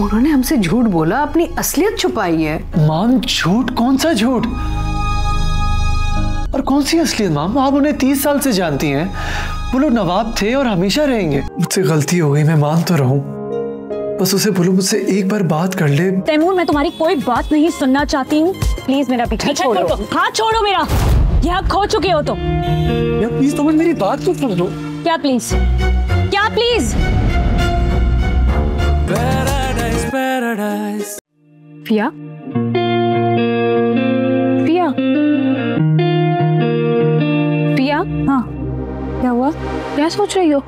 उन्होंने हमसे झूठ बोला, अपनी असलियत छुपाई है। माम झूठ? कौन सा झूठ और कौन सी असलियत माम? आप उन्हें 30 साल से जानती हैं। वो लोग नवाब थे और हमेशा रहेंगे। मुझसे गलती हो गई, मैं मान तो रहा हूं, बस उसे बोलो मुझसे एक बार बात कर ले। तैमूर, मैं तुम्हारी कोई बात नहीं सुनना चाहती हूँ। प्लीज मेरा पीछा छोड़ो। हाथ छोड़ो मेरा। ये हक खो चुके हो तुम। प्लीज तुम मेरी बात तो सुन लो। क्या प्लीज? क्या प्लीज? पिया, पिया, पिया। हाँ, क्या हुआ? क्या सोच रही हो?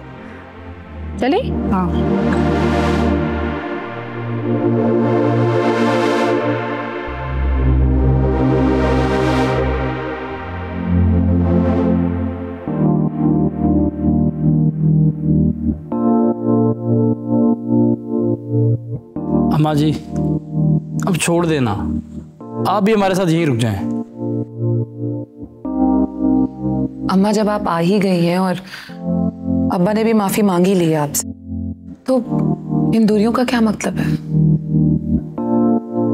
चले? हाँ। अम्मा जी, अब छोड़ देना, आप भी हमारे साथ यहीं रुक जाएं। अम्मा, जब आप आ ही गई हैं और अब्बा ने भी माफी मांगी ली है आपसे, तो इन दूरियों का क्या मतलब है?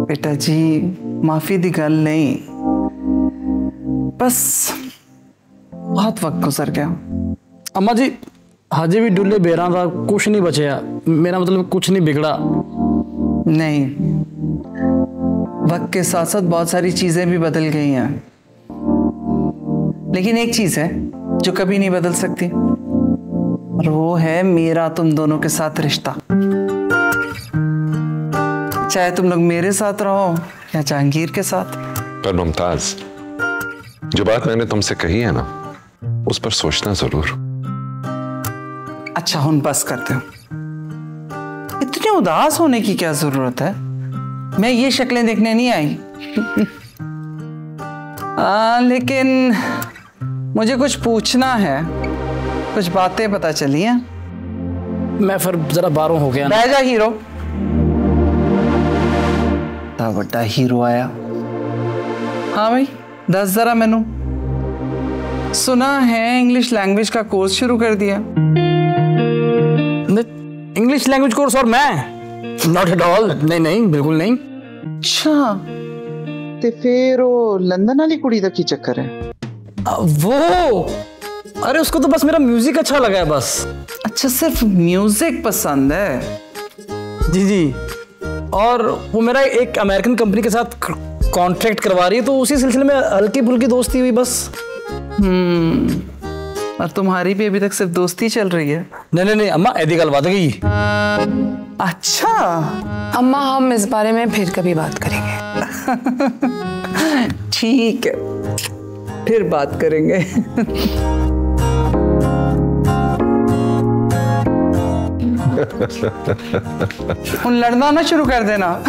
बेटा जी, माफी दी गल नहीं, बस बहुत वक्त गुजर गया। अम्मा जी, हजे भी डुल्ले बेरा था, कुछ नहीं बचया। मेरा मतलब कुछ नहीं बिगड़ा। नहीं, वक्त के साथ साथ बहुत सारी चीजें भी बदल गई हैं, लेकिन एक चीज है जो कभी नहीं बदल सकती, और वो है मेरा तुम दोनों के साथ रिश्ता। चाहे तुम लोग मेरे साथ रहो या जहांगीर के साथ। पर मुमताज, जो बात मैंने तुमसे कही है ना, उस पर सोचना जरूर। अच्छा, हुन बस करते हो। इतने उदास होने की क्या जरूरत है? मैं ये शक्लें देखने नहीं आई। लेकिन मुझे कुछ पूछना है, कुछ बातें पता चली हैं। मैं फिर जरा बारों हो गया। बह जा हीरो। इतना बड़ा हीरो आया। हाँ भाई, दस जरा मैनू। सुना है इंग्लिश लैंग्वेज का कोर्स शुरू कर दिया। English language course? और मैं नॉट एट ऑल। नहीं नहीं, बिल्कुल नहीं। अच्छा, ते फिर वो लंदन वाली कुड़ी दा की चक्कर है? वो, अरे उसको तो बस मेरा म्यूजिक अच्छा लगा है बस। अच्छा, सिर्फ म्यूजिक पसंद है? जी जी, और वो मेरा एक अमेरिकन कंपनी के साथ कॉन्ट्रैक्ट करवा रही है, तो उसी सिलसिले में हल्की फुल्की दोस्ती हुई बस। और तुम्हारी भी अभी तक सिर्फ दोस्ती चल रही है? नहीं नहीं नहीं अम्मा, ऐसी गल बात है। अच्छा अम्मा, हम इस बारे में फिर कभी बात करेंगे। ठीक है, फिर बात करेंगे। उन लड़ना ना शुरू कर देना।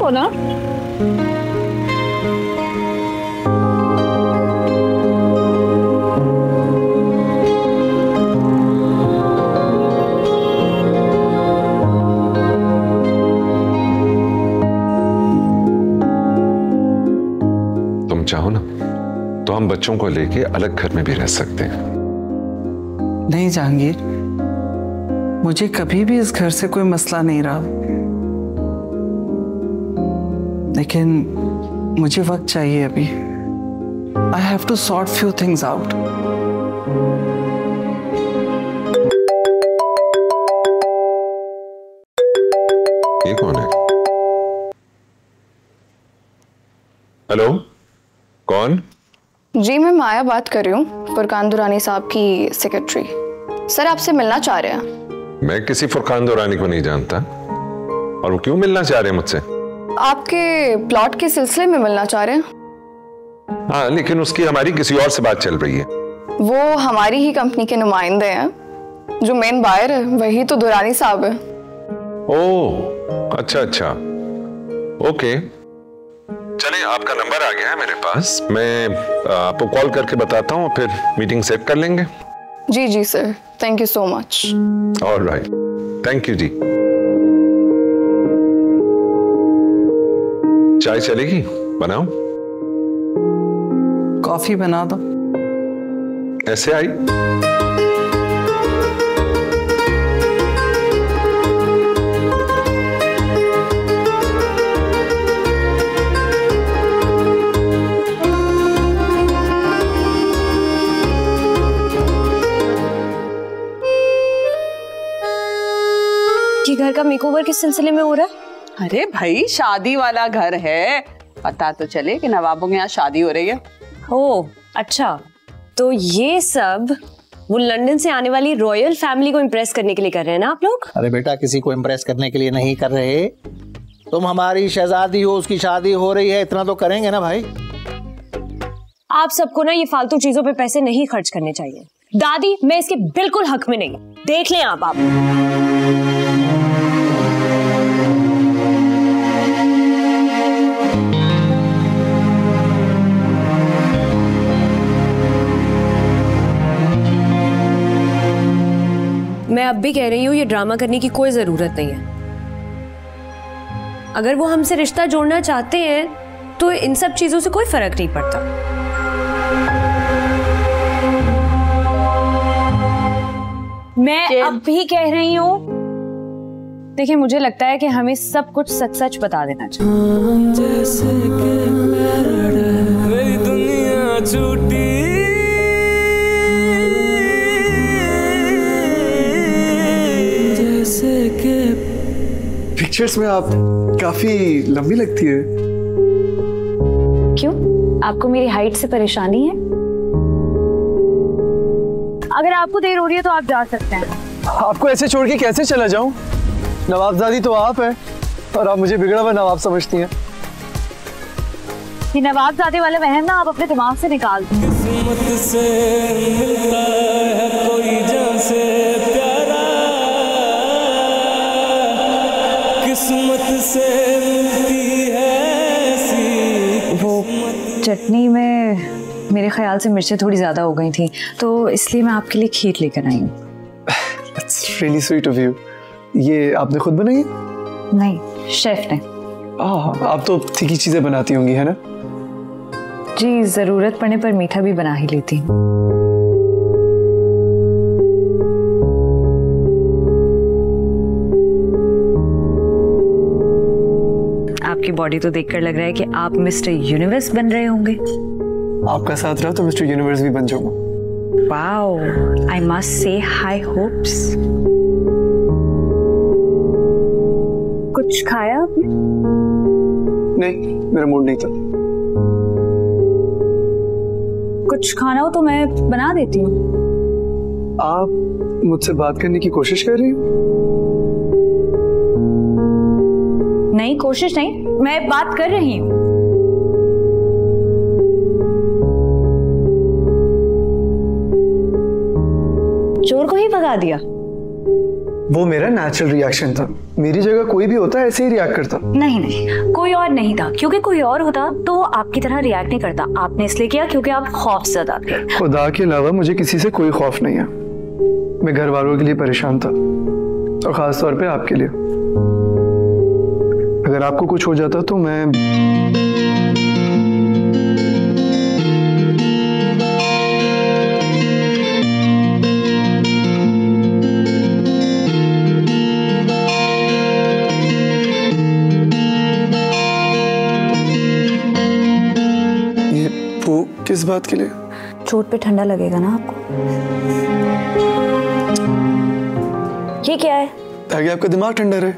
ना तुम चाहो ना तो हम बच्चों को लेके अलग घर में भी रह सकते हैं। नहीं जहांगीर, मुझे कभी भी इस घर से कोई मसला नहीं रहा, लेकिन मुझे वक्त चाहिए अभी। I have to sort few things out. ये कौन है? हेलो, कौन? जी, मैं माया बात कर रही हूँ, फुरकान दुरानी साहब की सेक्रेटरी। सर आपसे मिलना चाह रहे हैं। मैं किसी फुरकान दुरानी को नहीं जानता, और वो क्यों मिलना चाह रहे हैं मुझसे? आपके प्लॉट के सिलसिले में मिलना चाह रहे हैं। हाँ, लेकिन उसकी हमारी किसी और से बात चल रही है। वो हमारी ही कंपनी के नुमाइंदे हैं, जो मेन बायर है वही तो दुरानी साहब है। ओह, अच्छा अच्छा, ओके। चलिए, आपका नंबर आ गया है मेरे पास, मैं आपको कॉल करके बताता हूँ, फिर मीटिंग सेट कर लेंगे। जी जी sir, thank you so much. All right, thank you जी। चाय चलेगी? बनाऊं? कॉफी बना दो। ऐसे आई? ये घर का मेकओवर किस सिलसिले में हो रहा है? अरे भाई, शादी वाला घर है, पता तो चले कि नवाबों के यहाँ शादी हो रही है। ओह अच्छा, तो ये सब वो लंदन से आने वाली रॉयल फैमिली को इम्प्रेस करने के लिए कर रहे हैं ना आप लोग? अरे बेटा, किसी को इम्प्रेस करने के लिए नहीं कर रहे। तुम हमारी शहजादी हो, उसकी शादी हो रही है, इतना तो करेंगे ना भाई। आप सबको ना ये फालतू चीजों पे पैसे नहीं खर्च करने चाहिए। दादी, मैं इसके बिल्कुल हक में नहीं। देख लें आप। मैं अब भी कह रही हूँ, ये ड्रामा करने की कोई जरूरत नहीं है। अगर वो हमसे रिश्ता जोड़ना चाहते हैं तो इन सब चीजों से कोई फर्क नहीं पड़ता। मैं अब भी कह रही हूँ, देखिए मुझे लगता है कि हमें सब कुछ सच सच बता देना चाहिए। जैसे कि मेरी दुनिया छूटी, पिक्चर्स में आप काफी लंबी लगती है। क्यों, आपको मेरी हाइट से परेशानी है? अगर आपको देर हो रही है तो आप जा सकते हैं। आपको ऐसे छोड़ के कैसे चला जाऊं? नवाबजादी तो आप है और आप मुझे बिगड़ा हुआ नवाब समझती हैं। ये नवाबजादे वाले वहम ना आप अपने दिमाग से निकाल दो। किस्मत से मिलता है कोई जान से प्यारा, किस्मत से मिलती है ऐसी। वो चटनी में मेरे ख्याल से मिर्चें थोड़ी ज्यादा हो गई थी, तो इसलिए मैं आपके लिए खीर लेकर आई हूँ। That's really sweet of you. ये आपने खुद बनाई है? नहीं, शेफ ने। आप तो तीखी चीजें बनाती होंगी, है ना? जी, जरूरत पड़ने पर मीठा भी बना ही लेती हूँ। आपकी बॉडी तो देखकर लग रहा है कि आप मिस्टर यूनिवर्स बन रहे होंगे। आपका साथ रहा तो मिस्टर यूनिवर्स भी बन जाऊंगा। Wow, I must say high hopes. कुछ खाया आपने? नहीं, मेरा मूड नहीं था। कुछ खाना हो तो मैं बना देती हूँ। आप मुझसे बात करने की कोशिश कर रही हो? नहीं, कोशिश नहीं, मैं बात कर रही हूँ। चोर को ही भगा दिया। वो मेरा नेचुरल रिएक्शन था। मेरी जगह कोई भी होता ऐसे ही रिएक्ट करता। नहीं नहीं, कोई और नहीं था, क्योंकि कोई और होता तो आपकी तरह रिएक्ट नहीं करता। आपने इसलिए किया क्योंकि आप खौफज़दा थे। खुदा के अलावा मुझे किसी से कोई खौफ नहीं है। मैं घर वालों के लिए परेशान था और खास तौर पे आपके लिए। अगर आपको कुछ हो जाता तो मैं किस बात के लिए? चोट पे ठंडा लगेगा ना आपको। ये क्या है? ताकि आपका दिमाग ठंडा रहे।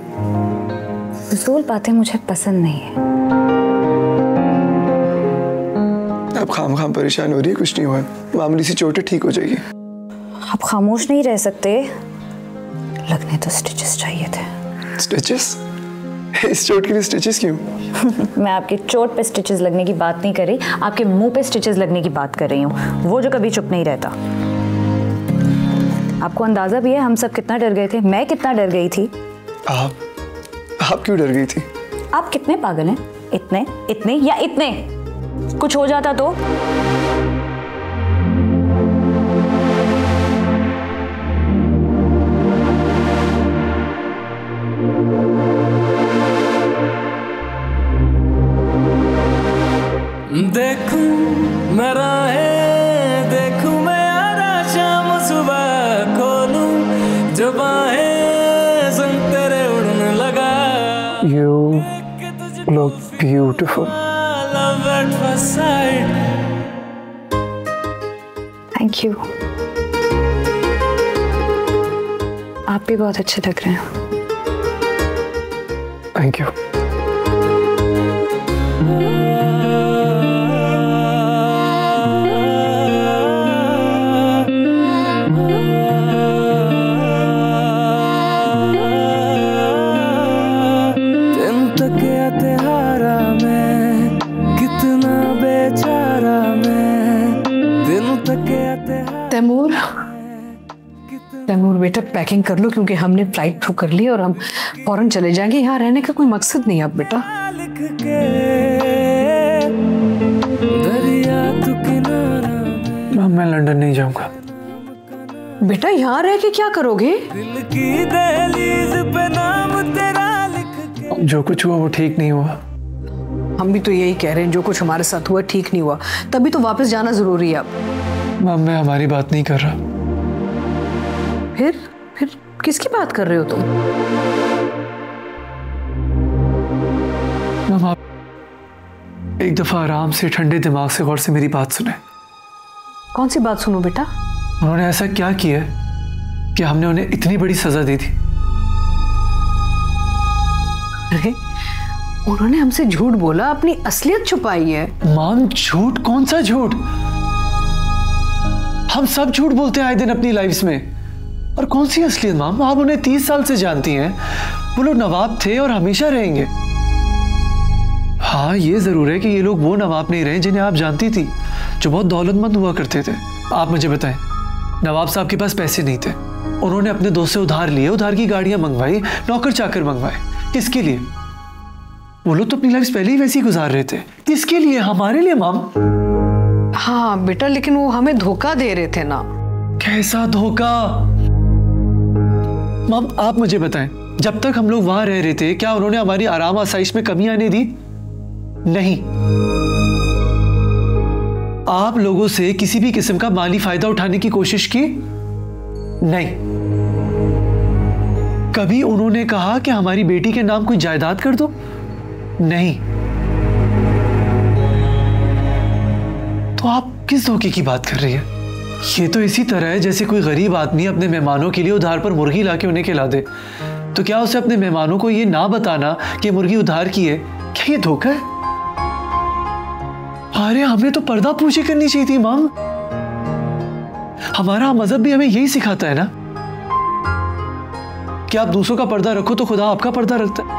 फिजूल बातें मुझे पसंद नहीं है। आप खाम परेशान हो रही है, कुछ नहीं हुआ, मामूली सी चोट है, ठीक हो जाएगी। आप खामोश नहीं रह सकते। लगने तो स्टिचेस चाहिए थे। स्टिचेस? इस चोट के लिए स्टिचेस क्यों? मैं आपकी चोट पे स्टिचेस लगने की बात नहीं कर रही, आपके मुंह पे स्टिचेस लगने की बात कर रही हूँ। वो जो कभी चुप नहीं रहता। आपको अंदाजा भी है हम सब कितना डर गए थे। मैं कितना डर गई थी। आप क्यों डर गई थी? आप कितने पागल हैं? इतने इतने या इतने? कुछ हो जाता तो? देखूं मैं राहें, देखूं मैं यारा शाम सुबह खोलूं जबाएं संग तेरे उड़ने लगा। You look beautiful. Love at first sight. Thank you. आप भी बहुत अच्छे लग रहे हैं। Thank you. तैमूर, तैमूर बेटा पैकिंग कर लो क्योंकि हमने फ्लाइट बुक कर ली और हम फौरन चले जाएंगे। यहाँ रहने का कोई मकसद नहीं अब बेटा। मैं लंदन नहीं जाऊंगा। बेटा यहाँ रह के क्या करोगे? जो कुछ हुआ वो ठीक नहीं हुआ। हम भी तो यही कह रहे हैं, जो कुछ हमारे साथ हुआ ठीक नहीं हुआ, तभी तो वापस जाना जरूरी है अब। मैम मैं हमारी बात नहीं कर रहा। फिर किसकी बात कर रहे हो तुम? मैम आप एक दफा आराम से ठंडे दिमाग से गौर से मेरी बात सुने। कौन सी बात सुनो बेटा? उन्होंने ऐसा क्या किया कि हमने उन्हें इतनी बड़ी सजा दी थी? अरे उन्होंने हमसे झूठ बोला, अपनी असलियत छुपाई है। माम झूठ? कौन सा झूठ? हम सब झूठ बोलते हैं आए दिन अपनी लाइफ्स में। और कौन सी असलियत माम? आप उन्हें 30 साल से जानती हैं। वो लोग नवाब थे और हमेशा रहेंगे। हाँ ये जरूर है कि ये लोग वो नवाब नहीं रहे जिन्हें आप जानती थी, जो बहुत दौलतमंद हुआ करते थे। आप मुझे बताएं, नवाब साहब के पास पैसे नहीं थे, उन्होंने अपने दोस्त से उधार लिए, उधार की गाड़ियां मंगवाई, नौकर चाकर मंगवाए। किसके लिए? वो लोग तो अपनी लाइफ पहले ही वैसी गुजार रहे थे। किसके लिए? हमारे लिए माम। हाँ बेटा, लेकिन वो हमें धोखा दे रहे थे ना। कैसा धोखा? माम आप मुझे बताएं, जब तक हम लोग वहां रह रहे थे क्या उन्होंने हमारी आराम आसाइश में कमी आने दी? नहीं। आप लोगों से किसी भी किस्म का माली फायदा उठाने की कोशिश की? नहीं। कभी उन्होंने कहा कि हमारी बेटी के नाम कोई जायदाद कर दो? नहीं। तो आप किस धोखे की बात कर रही है? ये तो इसी तरह है जैसे कोई गरीब आदमी अपने मेहमानों के लिए उधार पर मुर्गी लाके उन्हें खिला दे, तो क्या उसे अपने मेहमानों को ये ना बताना कि मुर्गी उधार की है, क्या ये धोखा है? अरे हमें तो पर्दा पूछी करनी चाहिए थी माम। हमारा मजहब भी हमें यही सिखाता है ना कि आप दूसरों का पर्दा रखो तो खुदा आपका पर्दा रखता है।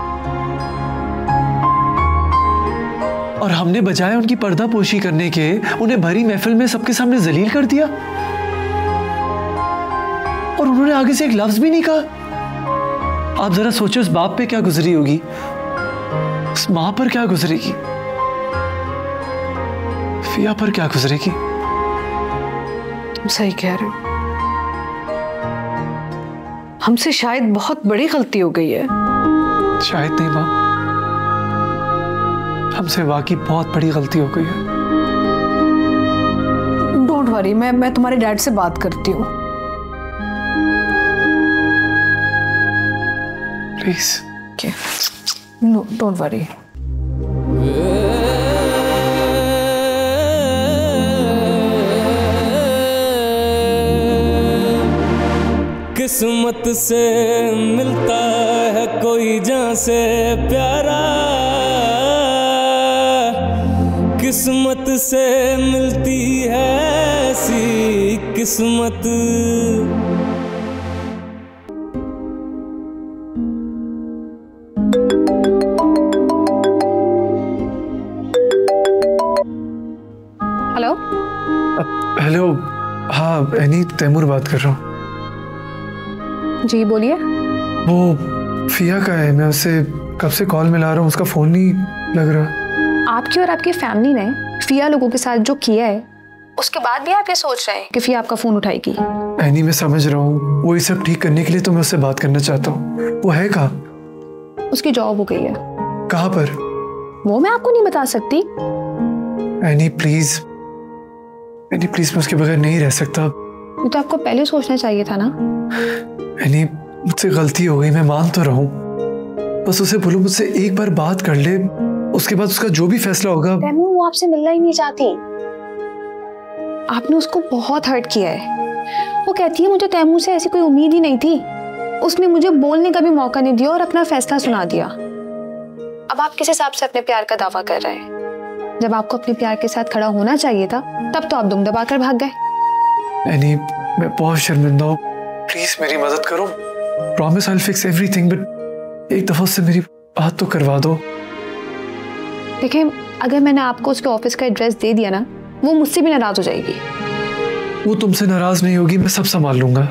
और हमने बजाय उनकी पर्दा पोशी करने के उन्हें भरी महफिल में सबके सामने जलील कर दिया, और उन्होंने आगे से एक लफ्ज भी नहीं कहा। आप जरा सोचो उस बाप पे क्या गुजरी होगी, उस मां पर क्या गुजरेगी, फिया पर क्या गुजरेगी। तुम सही कह रहे हो, हमसे शायद बहुत बड़ी गलती हो गई है। शायद नहीं मां, हमसे वाकई बहुत बड़ी गलती हो गई है। डोंट वरी, मैं तुम्हारे डैड से बात करती हूँ। Please. Okay. No, don't worry. किस्मत से मिलता है कोई जान से प्यारा, किस्मत से मिलती है ऐसी किस्मत। हेलो। हेलो, हाँ एनी तैमूर बात कर रहा हूँ। जी बोलिए। वो फिया का है, मैं उससे कब से कॉल मिला रहा हूँ, उसका फोन नहीं लग रहा। आपकी और आपकी फैमिली ने फिया लोगों के साथ जो किया है, उसके बाद भी आप ये सोच रहे हैं कि फिया आपका फोन उठाएगी? एनी, मैं समझ रहा हूँ, वो ये सब ठीक करने के लिए तो मैं उससे बात करना चाहता हूँ। वो है कहाँ? उसकी जॉब हो गई है। कहाँ पर? वो मैं आपको नहीं बता सकती। एनी प्लीज, एनी प्लीज, मैं उसके बगैर नहीं रह सकता। ये तो आपको पहले सोचना चाहिए था ना। एनी, मुझसे गलती हो गई, मैं मान तो रहा हूँ। बस उसे बोलो मुझसे एक बार बात कर ले, उसके बाद उसका जो भी फैसला होगा। तैमूर, वो आपसे मिलना ही नहीं चाहती। आपने उसको बहुत हर्ट किया है। वो कहती है मुझे तैमूर से ऐसी कोई उम्मीद ही नहीं थी। उसने मुझे बोलने का भी मौका नहीं दिया और अपना फैसला सुना दिया। अब आप किस हिसाब से अपने प्यार का दावा कर रहे हैं? जब आपको अपने प्यार के साथ खड़ा होना चाहिए था, तब तो आप दुम दबाकर भाग गए। एनी, मैं बहुत शर्मिंदा हूँ, प्लीज मेरी मदद करो। Promise I will fix everything, but एक दफा से मेरी बात तो करवा दो। देखिए, अगर मैंने आपको उसके ऑफिस का एड्रेस दे दिया ना, वो मुझसे भी नाराज हो जाएगी। वो तुमसे नाराज नहीं होगी, मैं सब संभाल लूंगा।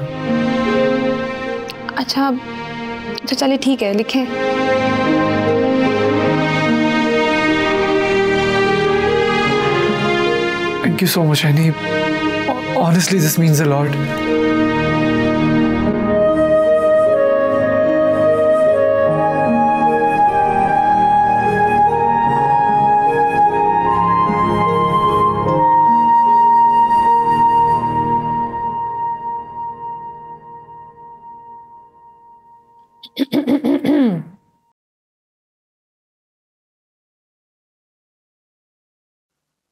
अच्छा चलिए ठीक है, लिखें। Thank you so much, Annie. Honestly, this means a lot.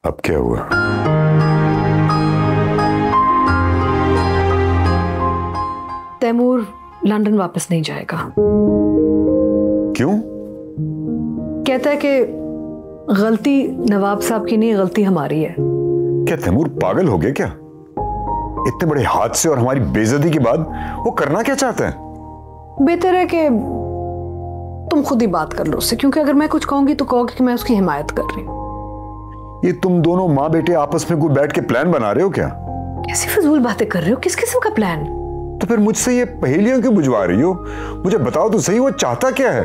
अब क्या हुआ? तैमूर लंदन वापस नहीं जाएगा। क्यों? कहता है कि गलती नवाब साहब की नहीं, गलती हमारी है। क्या तैमूर पागल हो गया क्या? इतने बड़े हादसे और हमारी बेइज्जती के बाद वो करना क्या चाहता है? बेहतर है कि तुम खुद ही बात कर लो उससे, क्योंकि अगर मैं कुछ कहूंगी तो कहोगे कि मैं उसकी हिमायत कर रही हूँ। ये तुम दोनों माँ बेटे आपस में कोई बैठ के प्लान बना रहे हो क्या? कैसी फजूल बातें कर रहे हो? किस किस्म का प्लान? तो फिर मुझसे ये पहेलियां क्यों बुझवा रही हो? मुझे बताओ तो सही, वो चाहता क्या है?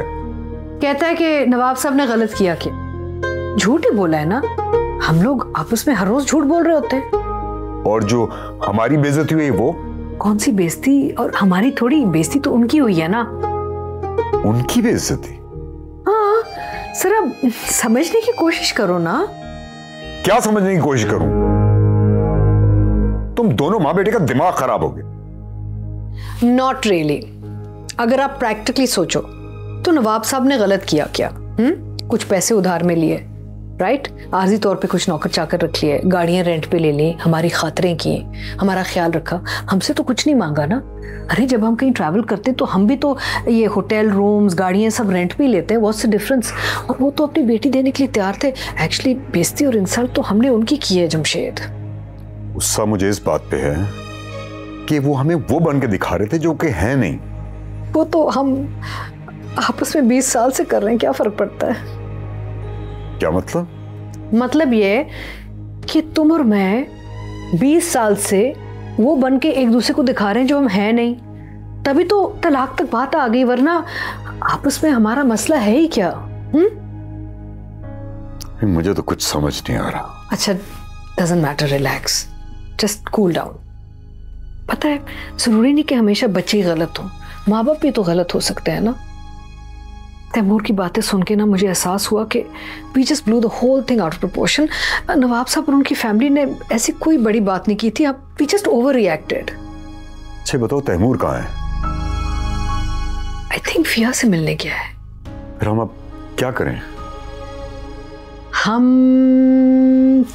कहता है कि नवाब साहब ने गलत किया। क्या झूठ ही बोला है ना? हम लोग आपस में हर रोज झूठ बोल रहे होते हैं। और जो हमारी बेइज्जती हुई वो? कौन सी बेइज्जती? और हमारी थोड़ी बेइज्जती तो उनकी हुई है ना। उनकी बेइज्जती? हाँ, जरा समझने की कोशिश करो ना। क्या समझने की कोशिश करूं? तुम दोनों माँ बेटे का दिमाग खराब हो गया। Not really. अगर आप प्रैक्टिकली सोचो तो नवाब साहब ने गलत किया क्या? कुछ पैसे उधार में लिए, राइट? आर्जी तौर पे कुछ नौकर चाकर रख लिए, गाड़ियां रेंट पे ले ली, हमारी खातरें की, हमारा ख्याल रखा, हमसे तो कुछ नहीं मांगा ना। अरे जब हम कहीं ट्रैवल करते तो हम भी तो ये होटल रूम्स गाड़ियां सब रेंट पे लेते हैं। What's the difference? और वो तो अपनी बेटी देने के लिए तैयार थे। एक्चुअली बेइज्जती और इंसल्ट तो हमने उनकी की है जमशेद। गुस्सा मुझे इस बात पे है कि वो हमें वो बन के दिखा रहे थे जो कि है नहीं। वो तो हम आपस में 20 साल से कर रहे हैं, क्या फर्क पड़ता है? क्या मतलब? मतलब ये कि तुम और मैं 20 साल से वो बन के एक दूसरे को दिखा रहे हैं जो हम हैं नहीं। तभी तो तलाक तक बात आ गई, वरना आपस में हमारा मसला है ही क्या? मुझे तो कुछ समझ नहीं आ रहा। अच्छा, doesn't matter, relax, just cool down. पता है, जरूरी नहीं कि हमेशा बच्चे ही गलत हो, माँ बाप भी तो गलत हो सकते हैं ना। तैमूर की बातें सुन के ना मुझे एहसास हुआ कि we just blew the whole thing out of proportion. नवाब साहब और उनकी फैमिली ने ऐसी कोई बड़ी बात नहीं की थी। We just overreacted. अच्छा बताओ, तैमूर कहाँ है? आई थिंक फिया से मिलने गया है। फिर हम अब क्या करें?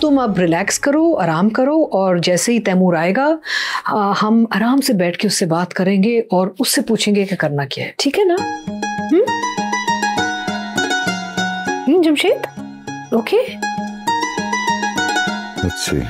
तुम अब रिलैक्स करो, आराम करो, और जैसे ही तैमूर आएगा हम आराम से बैठ के उससे बात करेंगे और उससे पूछेंगे कि करना क्या है। ठीक है ना? जमशेद, ओके? अच्छी।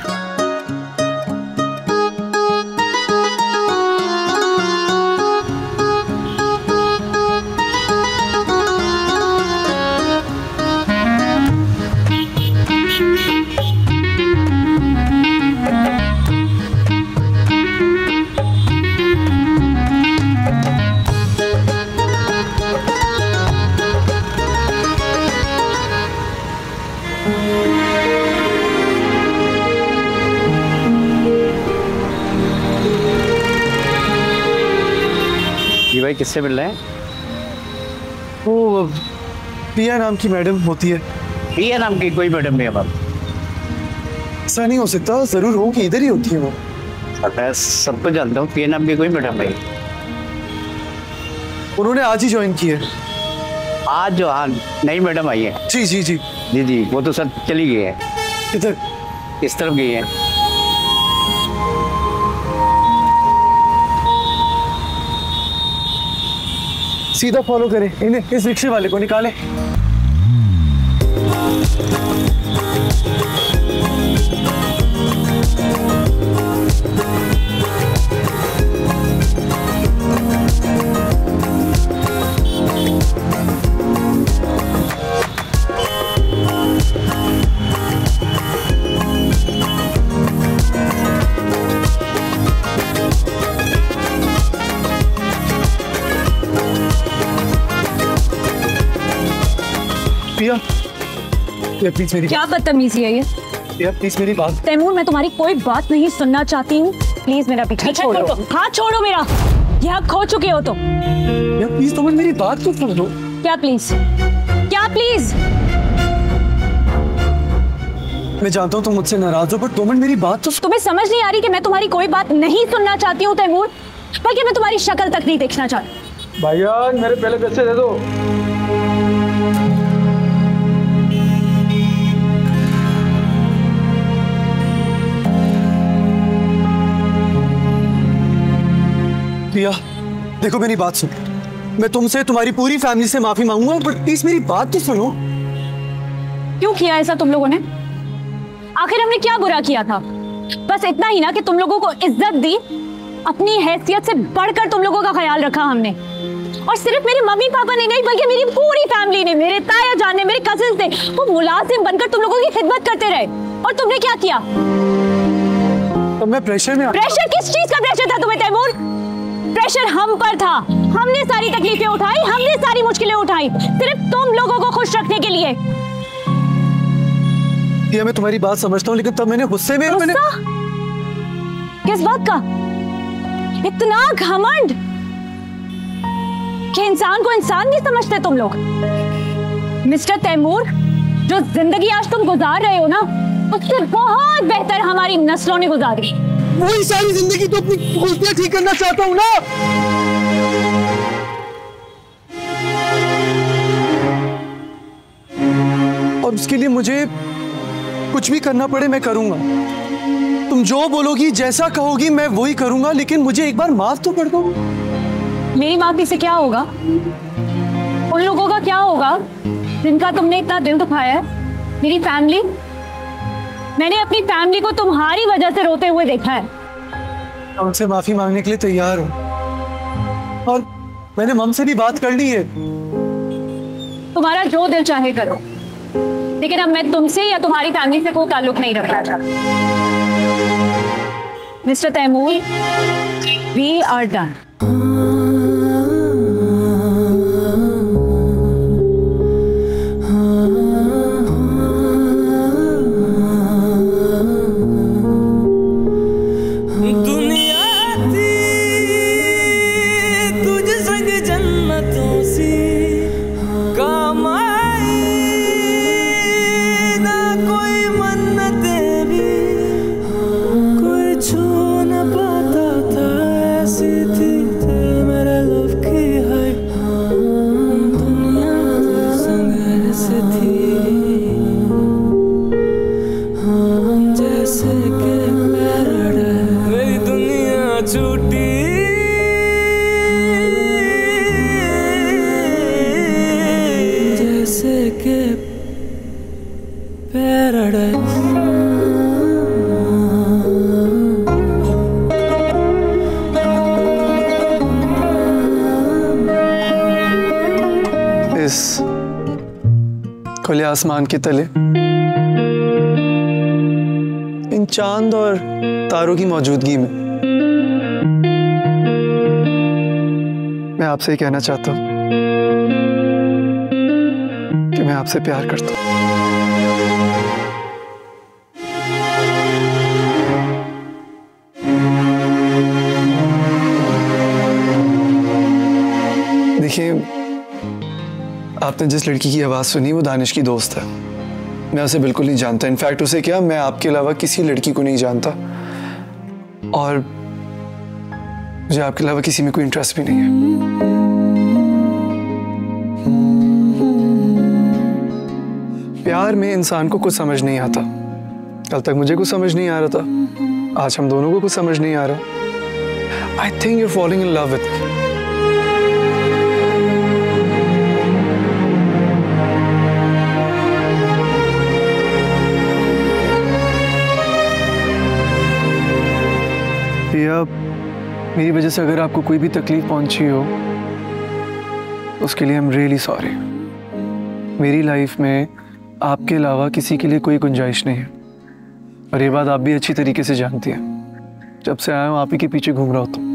किससे मिल रहे हैं? वो पिया नाम की मैडम होती है। पिया नाम की कोई मैडम नहीं है बाप। ऐसा नहीं हो सकता, जरूर हो कि इधर ही होती है वो। मैं सब तो जानता हूँ, पिया नाम की कोई मैडम नहीं। उन्होंने आज ही ज्वाइन की है। आज जो हाँ नई मैडम आई है। जी जी जी जी जी, वो तो सब चली गई है। इधर इस तरफ गई है। सीधा फॉलो करें इन्हें, इस रिक्शे वाले को निकालें। पिया प्लीज मेरी क्या बदतमीजी है ये? पिया प्लीज मेरी बात। तैमूर, मैं तुम्हारी कोई बात नहीं सुनना चाहती हूँ। प्लीज मेरा पीछा छोड़ो। हाथ छोड़ो मेरा। ये हक खो चुके हो तुम। पिया प्लीज तुम मेरी बात तो सुन लो। क्या प्लीज? क्या प्लीज? मैं जानता हूँ तुम मुझसे नाराज हो, पर 2 मिनट मेरी बात तो। तुम्हें समझ नहीं आ रही कि मैं तुम्हारी कोई बात नहीं सुनना चाहती हूँ तैमूर, बल्कि मैं तुम्हारी शक्ल तक नहीं देखना चाहती। भैया मेरे पहले पैसे दे दो। पिया देखो मेरी बात सुन, मैं तुमसे तुम्हारी पूरी फैमिली से माफी मांगूंगा, पर प्लीज मेरी बात तो सुनो। क्यों किया ऐसा तुम लोगों ने? आखिर हमने क्या बुरा किया था? बस इतना ही ना कि तुम लोगों को इज्जत दी, अपनी हैसियत से बढ़कर तुम लोगों का ख्याल रखा हमने। और सिर्फ मेरे मम्मी पापा ने नहीं, बल्कि मेरी पूरी फैमिली ने, मेरे ताया जान ने, मेरे कजिन्स ने, वो मुलाजिम बनकर तुम लोगों की खिदमत करते रहे। और तुमने क्या किया? तो मैं प्रेशर में। प्रेशर? किस चीज का प्रेशर था तुम्हें तैमूर? प्रेशर हम पर था। हमने सारी तकलीफें उठाई, हमने सारी मुश्किलें उठाई, सिर्फ तुम लोगों को खुश रखने के लिए। ये मैं तुम्हारी बात समझता हूँ, लेकिन तब मैंने गुस्से में मैंने... किस बात का? इतना घमंड कि इंसान को इंसान नहीं समझते तुम लोग। मिस्टर तैमूर, जो जिंदगी आज तुम गुजार रहे हो ना, उससे बहुत बेहतर हमारी नस्लों ने गुजारी। वही सारी जिंदगी तो अपनी गलतियां ठीक करना चाहता हूँ ना। और उसके लिए मुझे कुछ भी करना पड़े मैं करूंगा। तुम जो बोलोगी, जैसा कहोगी, मैं वही करूंगा, लेकिन मुझे एक बार माफ तो कर दो। मेरी माफी से क्या होगा? उन लोगों का क्या होगा जिनका तुमने इतना दिल दुखाया है? मेरी फैमिली, मैंने अपनी फैमिली को तुम्हारी वजह से रोते हुए देखा है। मैं उनसे माफी मांगने के लिए तैयार हूँ, और मैंने मम से भी बात कर ली है। तुम्हारा जो दिल चाहे करो, लेकिन अब मैं तुमसे या तुम्हारी फैमिली से कोई ताल्लुक नहीं रखना चाहता। Mister Taimur, we are done. इस खुले आसमान के तले, इन चांद और तारों की मौजूदगी में, मैं आपसे ही कहना चाहता हूं कि मैं आपसे प्यार करता हूं। आपने जिस लड़की की आवाज़ सुनी वो दानिश की दोस्त है। मैं उसे बिल्कुल नहीं जानता। इनफैक्ट उसे क्या, मैं आपके अलावा किसी लड़की को नहीं जानता और मुझे आपके अलावा किसी में कोई इंटरेस्ट भी नहीं है। प्यार में इंसान को कुछ समझ नहीं आता। कल तक मुझे कुछ समझ नहीं आ रहा था, आज हम दोनों को कुछ समझ नहीं आ रहा। I think you're following in love with me. भैया, मेरी वजह से अगर आपको कोई भी तकलीफ पहुंची हो उसके लिए आई एम रियली सॉरी। मेरी लाइफ में आपके अलावा किसी के लिए कोई गुंजाइश नहीं है और ये बात आप भी अच्छी तरीके से जानती हैं। जब से आया हूँ आप ही के पीछे घूम रहा होता हूँ।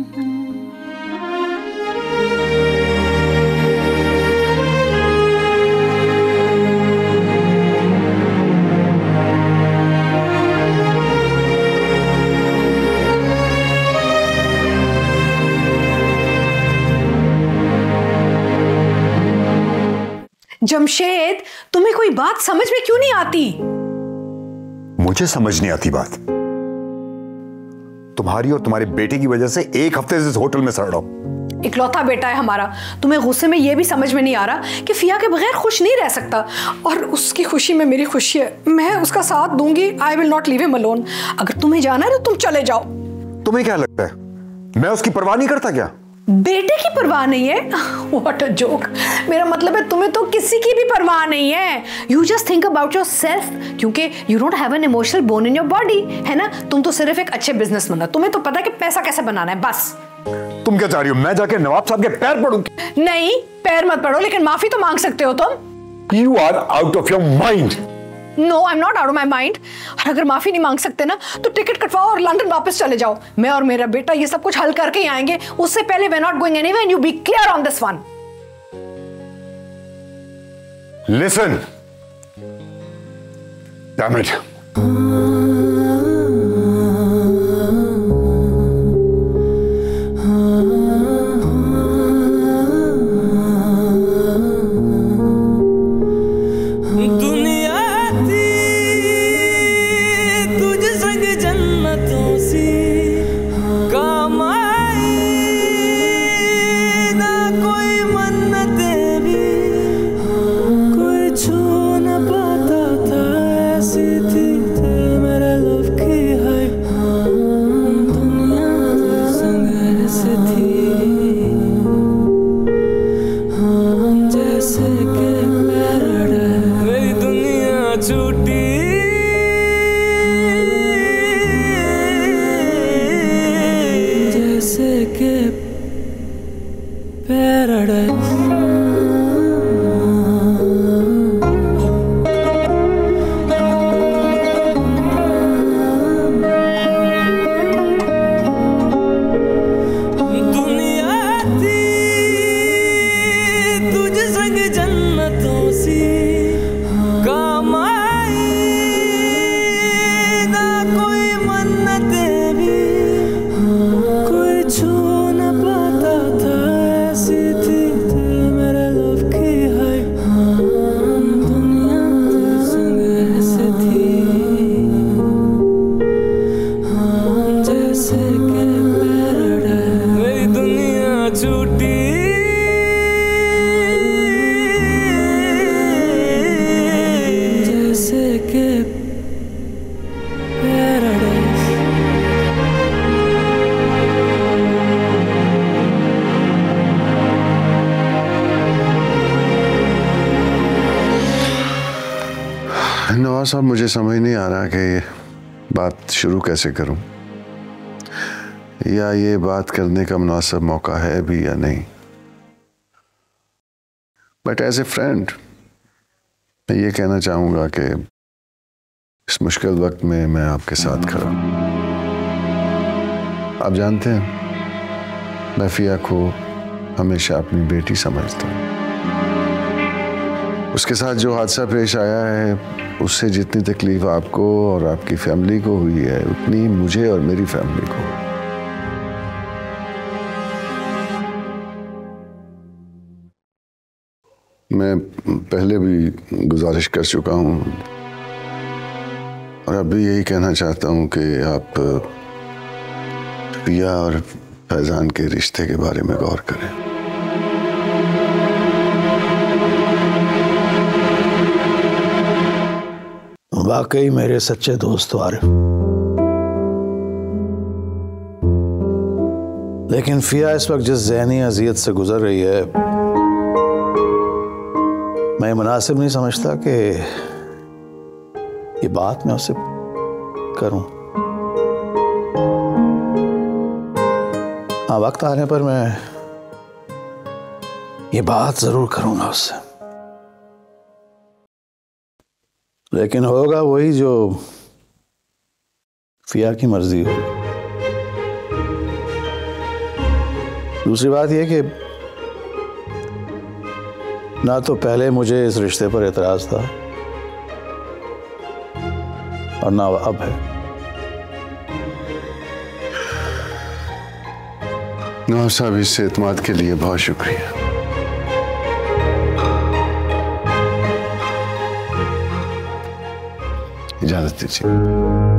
जमशेद, तुम्हें कोई बात समझ में क्यों नहीं आती? मुझे समझ नहीं आती बात। तुम्हारी और तुम्हारे बेटे की वजह से एक हफ्ते से इस होटल में सड़ रहा हूं। इकलौता बेटा है हमारा। तुम्हें गुस्से में यह भी समझ में नहीं आ रहा कि फिया के बगैर खुश नहीं रह सकता और उसकी खुशी में मेरी खुशी है। मैं उसका साथ दूंगी। I will not leave him alone. अगर तुम्हें जाना है तो तुम चले जाओ। तुम्हें क्या लगता है मैं उसकी परवाह नहीं करता क्या? बेटे की परवाह नहीं है? What a joke. मेरा मतलब है तुम्हें तो किसी की भी परवाह नहीं है। You just think about yourself, क्योंकि you don't have an emotional bone in your body, है ना? तुम तो सिर्फ एक अच्छे बिजनेसमैन हो। तुम्हें तो पता है कि पैसा कैसे बनाना है, बस। तुम क्या चाह रही हो, मैं जाके नवाब साहब के पैर पड़ूं? नहीं, पैर मत पड़ो, लेकिन माफी तो मांग सकते हो तुम। You are out of your mind. No, I am not out of my mind. और अगर माफी नहीं मांग सकते ना तो टिकट कटवाओ और लंदन वापस चले जाओ। मैं और मेरा बेटा ये सब कुछ हल करके ही आएंगे। उससे पहले we are not going anywhere and you be clear on this one. Listen, damn it. Nawaz साहब, मुझे समझ नहीं आ रहा कि ये बात शुरू कैसे करूं, या ये बात करने का मुनासिब मौका है भी या नहीं। बट एज ए फ्रेंड मैं ये कहना चाहूँगा कि इस मुश्किल वक्त में मैं आपके साथ खड़ा हूँ। आप जानते हैं मैं फिया को हमेशा अपनी बेटी समझता हूँ। उसके साथ जो हादसा पेश आया है उससे जितनी तकलीफ आपको और आपकी फैमिली को हुई है उतनी मुझे और मेरी फैमिली को। मैं पहले भी गुजारिश कर चुका हूँ और अब भी यही कहना चाहता हूँ कि आप पिया और फैजान के रिश्ते के बारे में गौर करें। वाकई मेरे सच्चे दोस्त आरिफ, लेकिन फिया इस वक्त जिस ज़हनी अजियत से गुजर रही है, मैं मुनासिब नहीं समझता कि ये बात मैं उससे करूं। हाँ, वक्त आने पर मैं ये बात जरूर करूंगा उससे, लेकिन होगा वही जो फिया की मर्जी हो। दूसरी बात यह कि ना तो पहले मुझे इस रिश्ते पर एतराज था और ना अब है। नवाब साहब, इस एतमाद के लिए बहुत शुक्रिया। इजाजत दीजिए।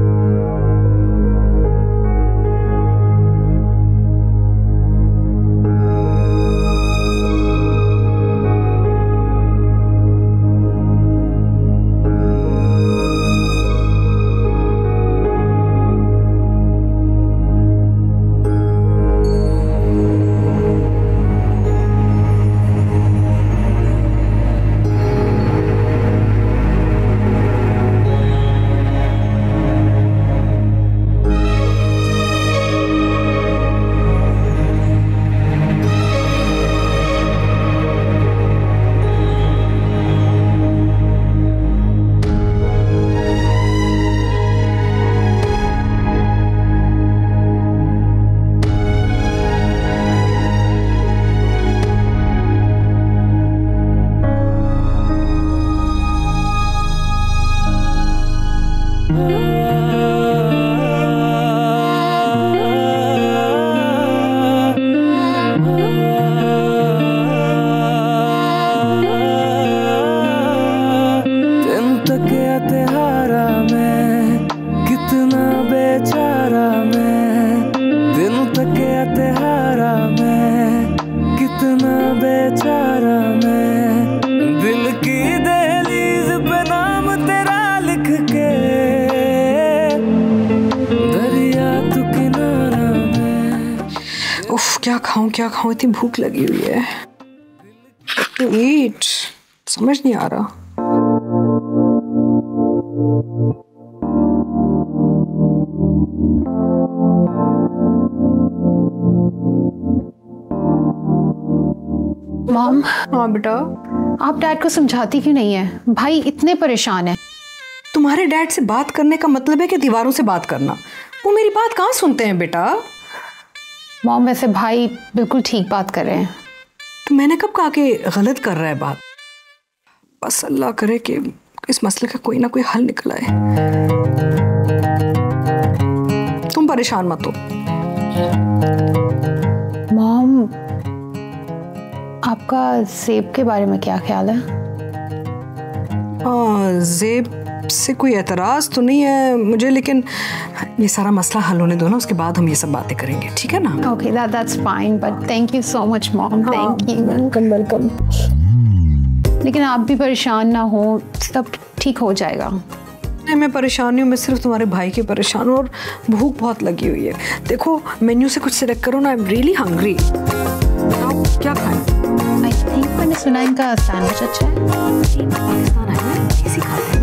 क्या खाऊं, इतनी भूख लगी हुई है। तो ईट, समझ नहीं आ रहा। मॉम। हाँ बेटा। आप डैड को समझाती क्यों नहीं है? भाई इतने परेशान है। तुम्हारे डैड से बात करने का मतलब है कि दीवारों से बात करना। वो मेरी बात कहाँ सुनते हैं बेटा। मॉम, वैसे भाई बिल्कुल ठीक बात कर रहे हैं। तो मैंने कब कहा कि गलत कर रहा है बात। बस अल्लाह करे कि इस मसले का कोई ना कोई हल निकल आए। तुम परेशान मत हो। मॉम, आपका ज़ेब के बारे में क्या ख्याल है? ज़ेब से कोई एतराज़ तो नहीं है मुझे, लेकिन ये सारा मसला हल होने दो ना, उसके बाद हम ये सब बातें करेंगे, ठीक है ना? Okay, that's fine, but thank you so much mom. Thank you. Welcome. लेकिन आप भी परेशान ना हो, सब ठीक हो जाएगा। नहीं, मैं परेशान नहीं हूँ, मैं सिर्फ तुम्हारे भाई की परेशान हूँ और भूख बहुत लगी हुई है। देखो मेन्यू से कुछ सिलेक्ट करो ना, आई एम रियली हंग्री। क्या खाएं? आई थिंक मैंने सुना इनका सैंडविच अच्छा है। पाकिस्तान है, इसी खाते हैं।